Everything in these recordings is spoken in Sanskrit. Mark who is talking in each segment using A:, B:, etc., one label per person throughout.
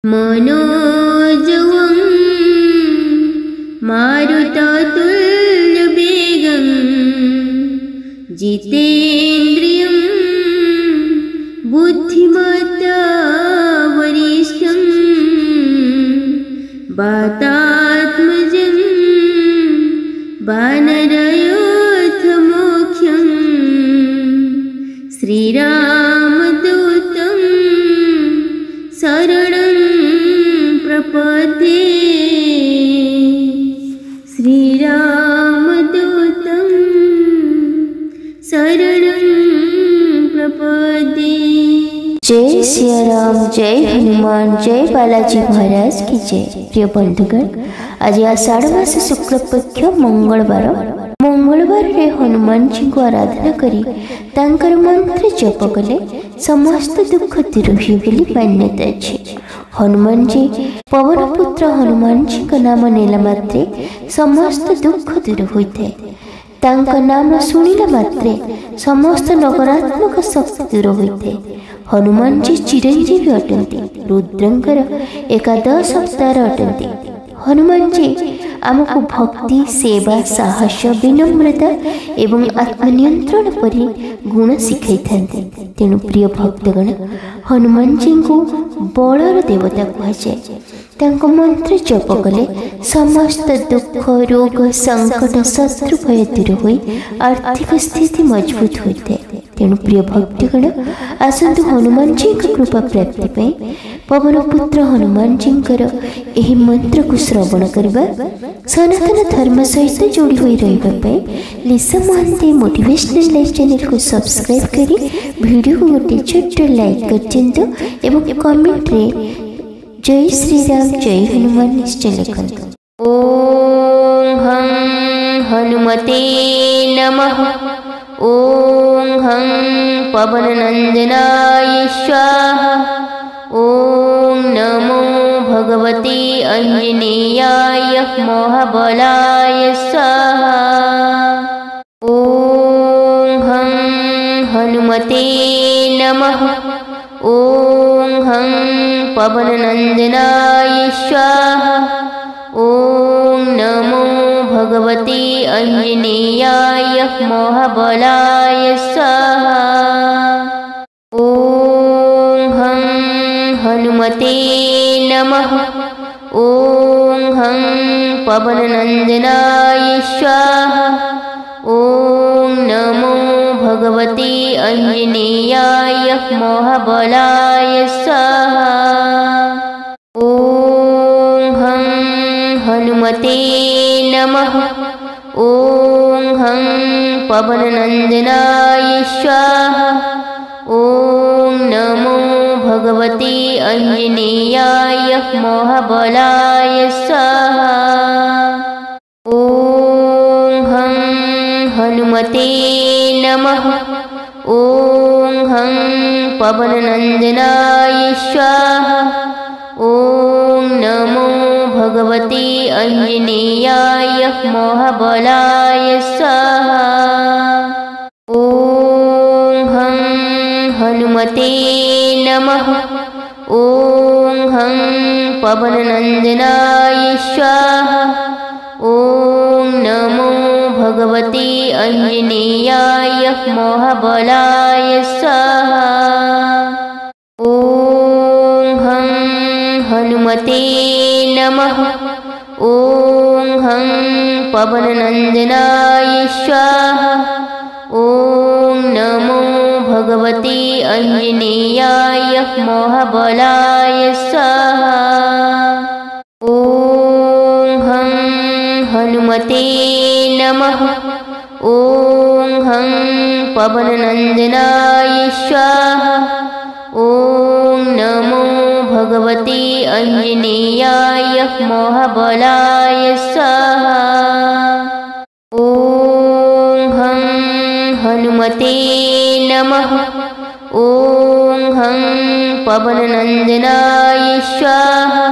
A: मनोजवं मारुततुल्यवेगं जितेन्द्रियं बुद्धिमतावरिष्ठं वातात्मजं वानरयोथमुख्यं श्रीरामदूतं शरणं प्रपद्ये। श्रीरामदूतं शरणं प्रपद्ये।
B: जय सिया राम, जय हनुमान, जय बालाजी महाराज की जय। प्रिय बंधुगण, आज आषाढ़ मास शुक्ल पक्ष मंगलवार रे हनुमान जी को आराधना करी तांकर मंत्र जप कले समस्त दुख दूर हुए बोली मान्यता अछि। हनुमान जी पवन पुत्र हनुमान जी का नाम नेला मात्रे समस्त दुख दूर होइते। तांका नाम शुणिला मात्रे समस्त नकारात्मक शक्ति दूर होइते। हनुमान जी चिरंजीवी अटंती, रुद्रंकर एकादश अवतार अटंती। हनुमान जी आमको भक्ति, सेवा, साहस, विनम्रता एवं आत्मनियंत्रण परि गुण शिखाई थांते। तेणु प्रिय भक्तगण, हनुमान जी को बलर देवता कहुए। तांको मंत्र जप कले समस्त दुख, रोग, संकट, शत्रु भय दूर होई आर्थिक स्थिति मजबूत होते। तेणु प्रिय भक्तगण, आसतु हनुमान जी का कृपा प्राप्ति पाई पवन पुत्र हनुमान जी एही मंत्र को श्रवण करबा, सनातन धर्म सहित जोड़ी होई रहिबा पाई लिसा महांती मोटिवेशनल लाइफ चैनल को सब्सक्राइब करी वीडियो को गोटे छोट लाइक कर दिंतु एवं कमेंट रे जय श्री राम, जय हनुमान निश्चय लिखंतु। ओम हं हनुमते नमः। ओम हं पवननंदनाय स्वाहा। ओम नमो भगवते अंजनेयाय महाबलाय स्वाहा। ओम हं हनुमते नमः। ओम हं पवननंदनाय स्वाहा। ओम नमो भगवते अंजनेयाय महाबलाय स्वाहा। ओम हं हनुमते नमः। ओम हं पवननंदनाय स्वाहा। ओम नमो भगवते अंजनेयाय महाबलाय स्वाहा। ओम हं हनुमते नमः। ओम हं पवननंदनाय स्वाहा। ओम नमो भगवते अंजनेयाय महाबलाय स्वाहा। ओम हं हनुमते नमः। ओम हं पवननंदनाय स्वाहा। ओम नमो भगवते अंजनेयाय महाबलाय स्वाहा। ओम हं हनुमते नमः। ओम हं पवननंदनाय स्वाहा। ओम नमो भगवते अंजनेयाय महाबलाय स्वाहा। ओम हं हनुमते नमः। ओम हं पवननंदनाय स्वाहा। ओम नमो भगवते अंजनेयाय महाबलाय स्वाहा। ओम हं हनुमते नमः। ओम हं पवननंदनाय स्वाहा। ओम नमो भगवते अंजनेयाय महाबलाय स्वाहा। ओम हं हनुमते नमः। ओम हं पवननंदनाय स्वाहा।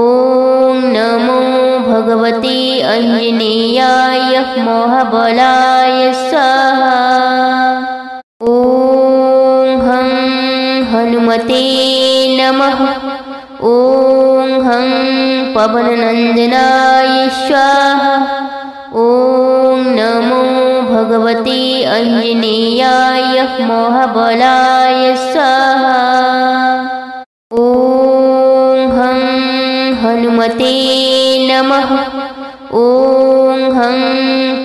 B: ओम नमो भगवते अंजनेयाय महाबलाय स्वाहा। ओम हं हनुमते नमः। ओम पवननन्दनाय स्वाहा। ॐ नमो भगवते आञ्जनेयाय महाबलाय स्वाहा। ॐ हं हनुमते नमः। ॐ हं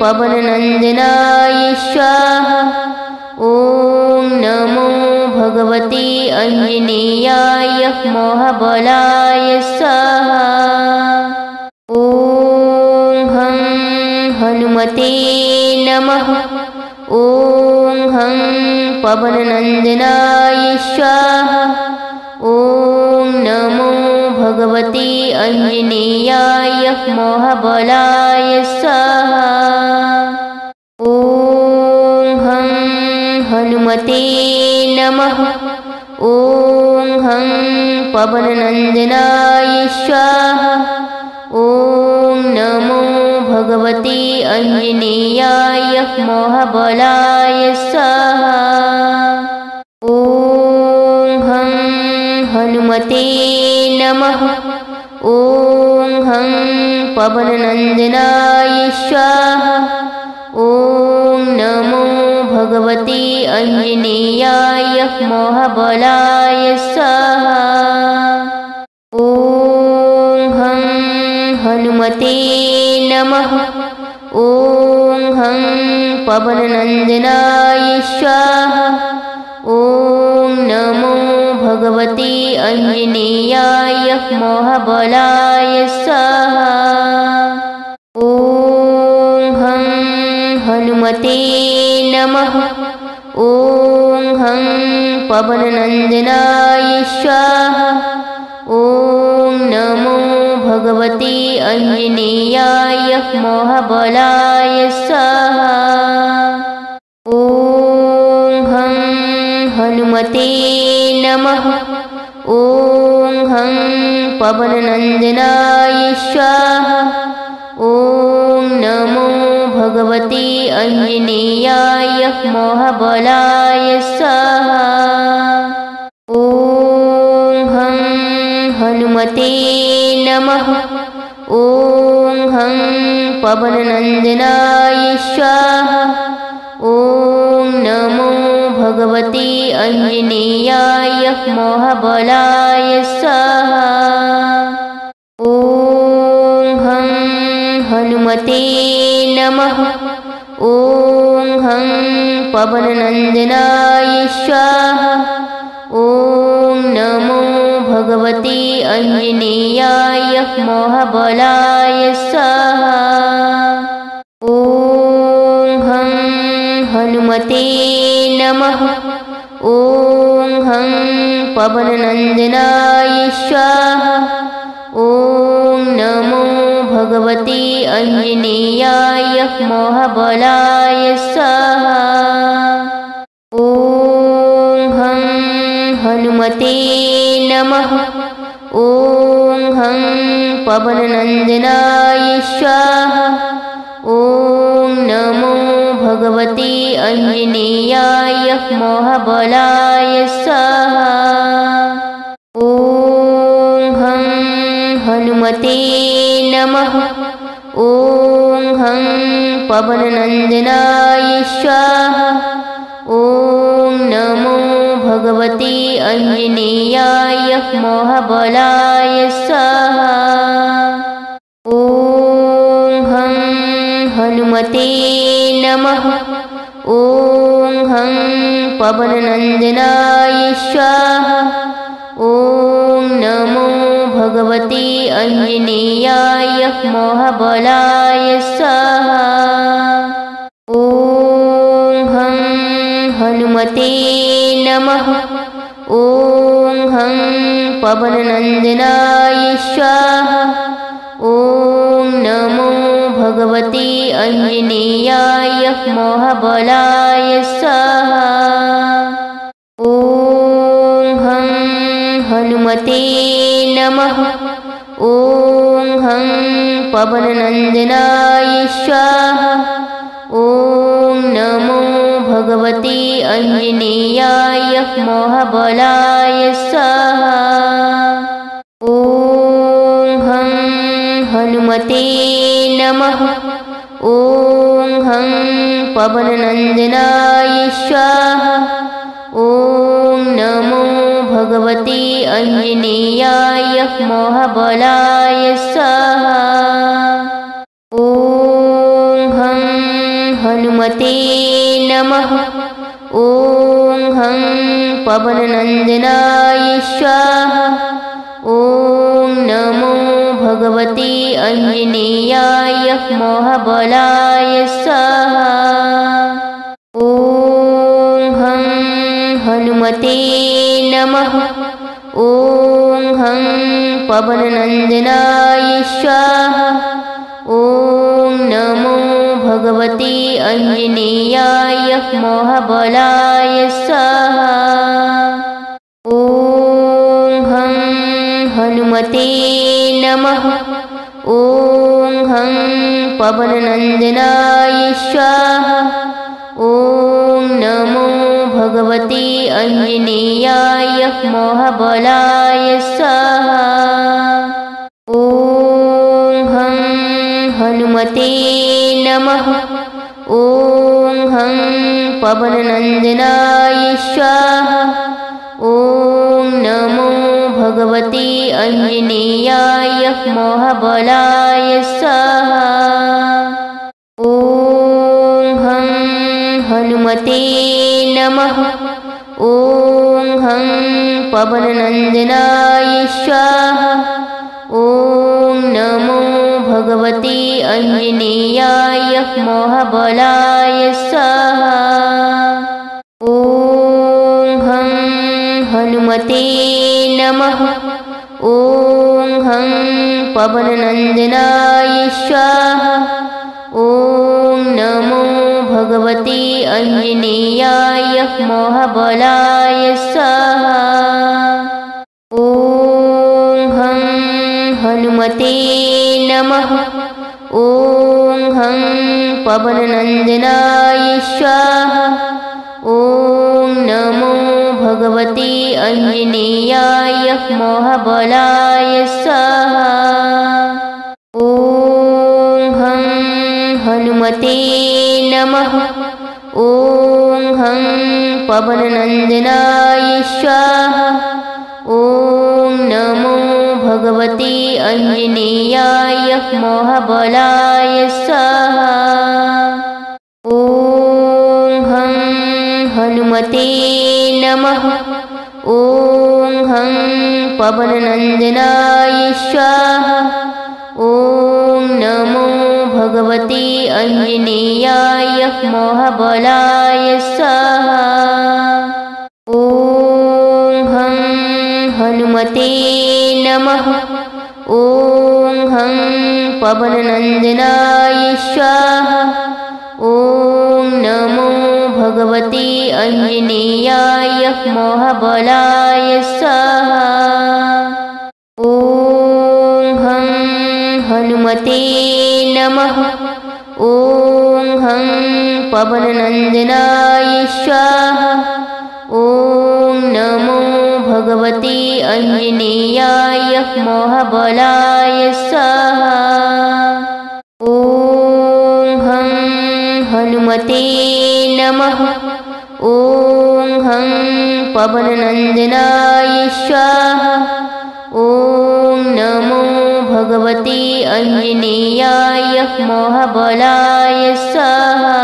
B: पवननन्दनाय स्वाहा। ॐ नमो भगवते आञ्जनेयाय महाबलाय स्वाहा। ॐ हं हनुमते नमः। ॐ हं पवननन्दनाय स्वाहा। ॐ नमो भगवते आञ्जनेयाय महाबलाय स्वाहा। ॐ हं हनुमते नमः। ॐ हं पवननन्दनाय स्वाहा। ॐ नमो भगवते आञ्जनेयाय महाबलाय स्वाहा। ॐ हं हनुमते नमः। ॐ हं पवननन्दनाय स्वाहा। ॐ नमो भगवते आञ्जनेयाय महाबलाय स्वाहा। ॐ हं हनुमते नमः। ॐ हं पवननन्दनाय स्वाहा। ॐ नमो भगवते आञ्जनेयाय महाबलाय स्वाहा। ॐ हं हनुमते नमः। ॐ हं पवननन्दनाय स्वाहा। ॐ नमो भगवते आञ्जनेयाय महाबलाय स्वाहा। ॐ हं हनुमते नमः। ॐ हं पवननन्दनाय स्वाहा। ॐ नमो भगवते आञ्जनेयाय महाबलाय स्वाहा। ॐ हं हनुमते नमः। ॐ हं पवननन्दनाय स्वाहा। ॐ नमो भगवते आञ्जनेयाय महाबलाय स्वाहा। ॐ हं हनुमते नमः। ॐ हं पवननन्दनाय स्वाहा। ॐ नमो भगवते आञ्जनेयाय महाबलाय स्वाहा। ॐ हं हनुमते नमः। ॐ हं पवननन्दनाय स्वाहा। ॐ नमो भगवते आञ्जनेयाय महाबलाय स्वाहा। ॐ हं हनुमते नमः। ॐ हं पवननन्दनाय स्वाहा। ॐ नमो भगवते आञ्जनेयाय महाबलाय स्वाहा। ॐ हं हनुमते नमः। ॐ हं पवननन्दनाय स्वाहा। ॐ नमो भगवते आञ्जनेयाय महाबलाय स्वाहा। ॐ हं हनुमते नमः। ॐ हं पवननन्दनाय स्वाहा। ॐ नमो भगवते आञ्जनेयाय महाबलाय स्वाहा। ॐ हं हनुमते नमः। ॐ हं पवननन्दनाय स्वाहा। ॐ नमो भगवते आञ्जनेयाय महाबलाय स्वाहा। ॐ हं हनुमते नमः। ॐ हं पवननन्दनाय स्वाहा। ॐ नमो भगवते आञ्जनेयाय महाबलाय स्वाहा। ॐ हं हनुमते नमः। ॐ हं पवननन्दनाय स्वाहा। ॐ नमो भगवते आञ्जनेयाय महाबलाय स्वाहा। ॐ हं हनुमते नमः। ॐ हं पवननन्दनाय स्वाहा। ॐ नमो भगवते आञ्जनेयाय महाबलाय स्वाहा। ॐ हं हनुमते नमः। ॐ हं पवननन्दनाय स्वाहा। ॐ नमो भगवते आञ्जनेयाय महाबलाय स्वाहा। ॐ हं हनुमते नमः। ॐ हं पवननन्दनाय स्वाहा। ॐ नमो भगवते आञ्जनेयाय महाबलाय स्वाहा। ॐ हं हनुमते नमः। ॐ हं पवननन्दनाय स्वाहा। ॐ नमो भगवते आञ्जनेयाय महाबलाय स्वाहा। ॐ हं हनुमते नमः। ॐ हं पवननन्दनाय स्वाहा। ॐ नमो भगवते आञ्जनेयाय महाबलाय स्वाहा। ॐ हं हनुमते नमः। ॐ हं पवननन्दनाय स्वाहा। ॐ नमो भगवते आञ्जनेयाय महाबलाय स्वाहा। ॐ हं हनुमते नमः। ॐ हं पवननन्दनाय स्वाहा। ॐ नमो भगवते आञ्जनेयाय महाबलाय स्वाहा। ॐ हं हनुमते नमः। ॐ हं पवननन्दनाय स्वाहा। ॐ नमो भगवते आञ्जनेयाय महाबलाय स्वाहा। ॐ हं हनुमते नमः। ॐ हं पवननन्दनाय स्वाहा। ॐ नमो भगवते आञ्जनेयाय महाबलाय स्वाहा। ॐ हं हनुमते नमः। ॐ हं पवननन्दनाय स्वाहा। ॐ नमो भगवते आञ्जनेयाय महाबलाय स्वाहा। ॐ हं हनुमते नमः। ॐ हं पवननन्दनाय स्वाहा। ॐ नमो भगवते आञ्जनेयाय महाबलाय स्वाहा। ॐ हं हनुमते नमः। ॐ हं पवननन्दनाय स्वाहा। ॐ नमो भगवते आञ्जनेयाय महाबलाय स्वाहा।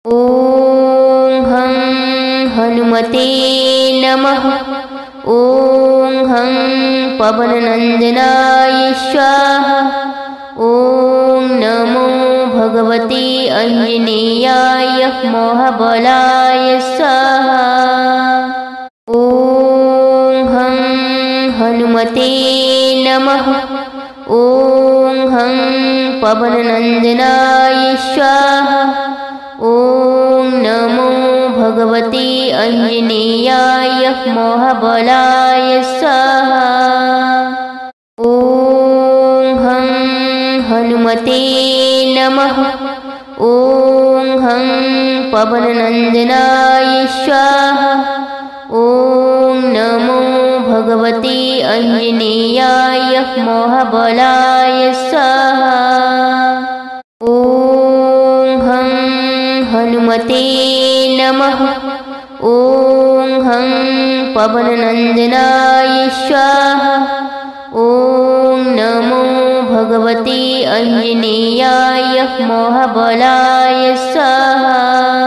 B: ॐ हं हनुमते नमः। ॐ हं पवननन्दनाय स्वाहा। ॐ नमो भगवते आञ्जनेयाय महाबलाय स्वाहा। ॐ हं हनुमते नमः। ॐ हं पवननन्दनाय स्वाहा। ॐ नमो भगवते आञ्जनेयाय महाबलाय स्वाहा। ॐ हं हनुमते नमः। ॐ हं पवननन्दनाय स्वाहा। ॐ नमो भगवते आञ्जनेयाय महाबलाय स्वाहा। ॐ हं हनुमते नमः। ॐ हं पवननन्दनाय स्वाहा। ॐ नमो भगवते आञ्जनेयाय महाबलाय स्वाहा।